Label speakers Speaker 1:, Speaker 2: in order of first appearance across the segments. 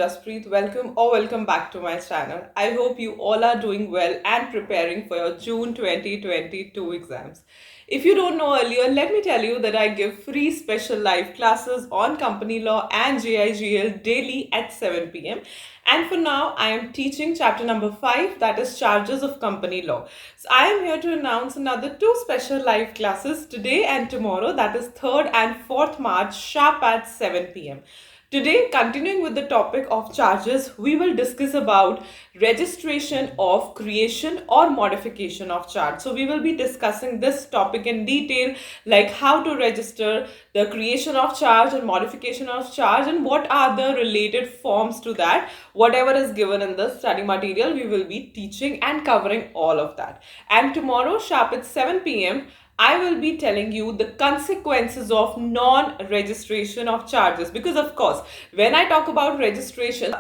Speaker 1: Jaspreet. Welcome back to my channel. I hope you all are doing well and preparing for your June 2022 exams. If you don't know earlier, let me tell you that I give free special live classes on company law and JIGL daily at 7 p.m. And for now, I am teaching chapter number 5, that is charges of company law. So I am here to announce another 2 special live classes today and tomorrow, that is 3rd and 4th March, sharp at 7 p.m. Today, continuing with the topic of charges, we will discuss about registration of creation or modification of charge. So we will be discussing this topic in detail, like how to register the creation of charge and modification of charge and what are the related forms to that. Whatever is given in the study material, we will be teaching and covering all of that. And tomorrow, sharp at 7 p.m., I will be telling you the consequences of non-registration of charges, because of course, when I talk about registration,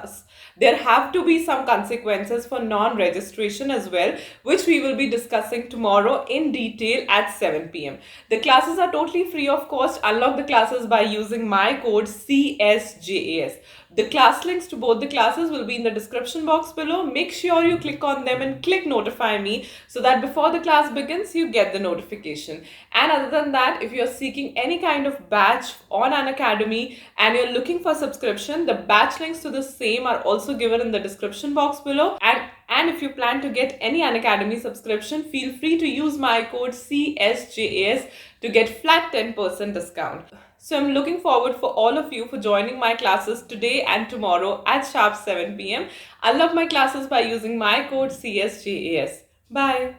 Speaker 1: there have to be some consequences for non-registration as well, which we will be discussing tomorrow in detail at 7 p.m. The classes are totally free of cost. Unlock the classes by using my code CSJAS. The class links to both the classes will be in the description box below. Make sure you click on them and click notify me so that before the class begins, you get the notification. And other than that, if you're seeking any kind of batch on unacademy and you're looking for subscription, the batch links to the same are also given in the description box below. And if you plan to get any unacademy subscription, feel free to use my code CSJAS to get flat 10% discount. So I'm looking forward for all of you for joining my classes today and tomorrow at sharp 7 p.m. Unlock my classes by using my code CSJAS. Bye.